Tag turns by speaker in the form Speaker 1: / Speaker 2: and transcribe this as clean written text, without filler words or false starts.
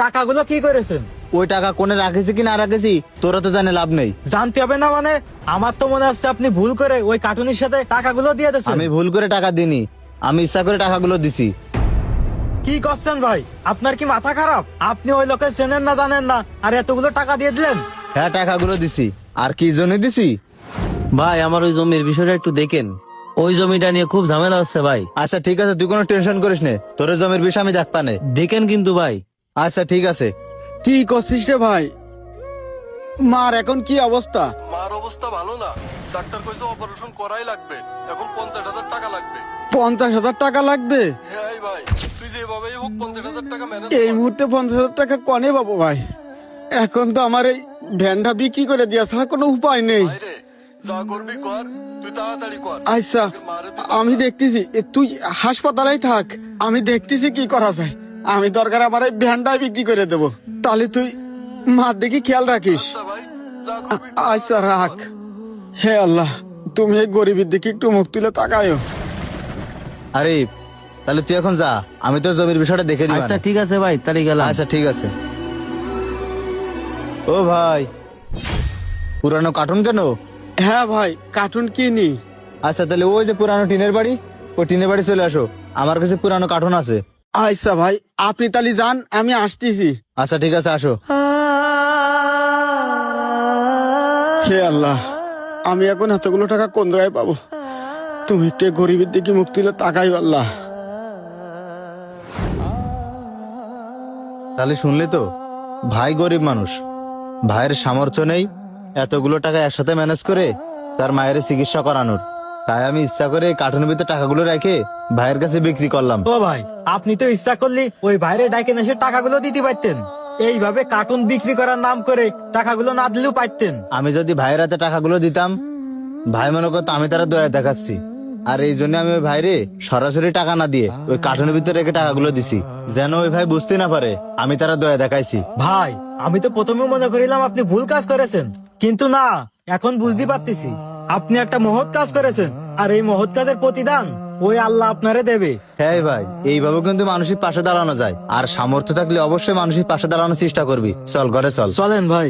Speaker 1: টাকাগুলো কি করেছেন?
Speaker 2: ওই টাকা কোনে রাখেছি কি না রাখেছি তোরা তো জানে লাভ নেই।
Speaker 1: জানতে হবে না মানে? আমার তো মনে হচ্ছে আপনি ভুল করে ওই কার্টুনের সাথে টাকাগুলো দিয়ে দিয়েছেন।
Speaker 2: আমি ভুল করে টাকা দিইনি, আমি ইচ্ছা করে টাকাগুলো দিছি।
Speaker 1: কি করছেন ভাই? আপনার কি মাথা খারাপ? আপনি ওই লোকে চেনেন না জানেন না, আর এতগুলো টাকা দিয়ে দিলেন?
Speaker 2: হ্যাঁ টাকাগুলো দিছি। আর কি জন্য দিছি?
Speaker 3: ভাই আমার ওই জমির বিষয়টা একটু দেখেন, ওই জমিটা নিয়ে খুব ঝামেলা হচ্ছে ভাই।
Speaker 2: আচ্ছা ঠিক আছে, তুই কোনো টেনশন করিস নে, তোর জমির বিষয় আমি দেখবা নে।
Speaker 3: দেখেন কিন্তু ভাই।
Speaker 2: আচ্ছা ঠিক আছে।
Speaker 4: কি করছিস রে ভাই? মার এখন কি অবস্থা?
Speaker 5: মার অবস্থা ভালো না, ডাক্তার কইছে অপারেশন করাই লাগবে, এখন 50,000 টাকা লাগবে।
Speaker 4: 50,000 টাকা লাগবে?
Speaker 5: হ্যাঁ ভাই, তুই যেভাবেই হোক 50,000 টাকা ম্যানেজ
Speaker 4: এই
Speaker 5: কর।
Speaker 4: মুহূর্তে 50,000 টাকা কনে পাবো ভাই? এখন তো আমার এই ভ্যানটা বিক্রি করে দেওয়া ছাড়া কোনো উপায় নেই।
Speaker 5: ভাইরে, যা করবি কর, তুই তাড়াতাড়ি কর।
Speaker 4: আচ্ছা
Speaker 5: মারে তুই
Speaker 4: আমি দেখতেছি, তুই হাসপাতালেই থাক, আমি দেখতেছি কি করা যায়। আমি দরকার আমার এই ভ্যানটাই বিক্রি করে দেবো, তাহলে তুই মার দেখি খেয়াল রাখিস।
Speaker 5: আচ্ছা ভাই, যা করবি কর।
Speaker 4: আচ্ছা রাখ। হে আল্লাহ, তুমি এই গরিবের দিকে একটু মুখ তুলে তাকায়ও।
Speaker 2: আরে তাহলে তুই এখন যা, আমি তোর জমির বিষয়টা দেখে দিবা
Speaker 3: আচ্ছা
Speaker 2: নে।
Speaker 3: ঠিক আছে ভাই, তাহলে গেলাম।
Speaker 2: আচ্ছা ঠিক আছে। ও ভাই, পুরানো কার্টুন কেন?
Speaker 4: হ্যাঁ ভাই, কার্টুন কিনি।
Speaker 2: আচ্ছা তাহলে ওই যে পুরানো টিনের বাড়ি, ওই টিনের বাড়ি চলে আসো, আমার কাছে পুরানো কার্টুন আছে।
Speaker 4: আচ্ছা ভাই, আপনি তাহলে যান, আমি আসতেছি।
Speaker 2: আচ্ছা ঠিক আছে, আসো।
Speaker 4: হে আল্লাহ, আমি এখন এতগুলো টাকা কোন জায়গায় পাবো? তুমি একটু এই গরিবের দিকে মুখ তুলে তাকাই আল্লাহ।
Speaker 2: তাহলে শুনলে তো, ভাই গরিব মানুষ, ভাইয়ের সামর্থ্য নেই এতগুলো টাকা একসাথে ম্যানেজ করে তার মায়ের চিকিৎসা করানোর। তাই আমি ইচ্ছা করে কার্টুনের ভিতরে টাকাগুলো রেখে ভাইয়ের কাছে বিক্রি করলাম।
Speaker 1: ও ভাই, আপনি তো ইচ্ছা করলে ওই বাইরে ডাইকে এসে টাকাগুলো দিতে পারতেন। এইভাবে কার্টুন বিক্রি করার নাম করে টাকাগুলো না দিলেও পারতেন।
Speaker 2: আমি যদি ভাইয়ের হাতে টাকাগুলো দিতাম, ভাই মনে করতো আমি তারা দয়া দেখাচ্ছি, আর এই জন্য আমি ওই ভাইরে সরাসরি টাকা না দিয়ে ওই কার্টুনের ভিতরে রেখে টাকাগুলো দিছি, যেন ওই ভাই বুঝতে না পারে আমি তারা দয়া দেখাইছি।
Speaker 1: ভাই, আমি তো প্রথমে মনে করিলাম আপনি ভুল কাজ করেছেন, কিন্তু না, এখন বুঝতে পারতেছি আপনি একটা মহৎ কাজ করেছেন, আর এই মহৎ কাজের প্রতিদান ওই আল্লাহ আপনারে দেবে।
Speaker 2: হ্যাঁ ভাই, এইভাবে কিন্তু মানুষের পাশে দাঁড়ানো যায়, আর সামর্থ্য থাকলে অবশ্যই মানুষের পাশে দাঁড়ানোর চেষ্টা করবি। চল ঘরে চল।
Speaker 1: চলেন ভাই।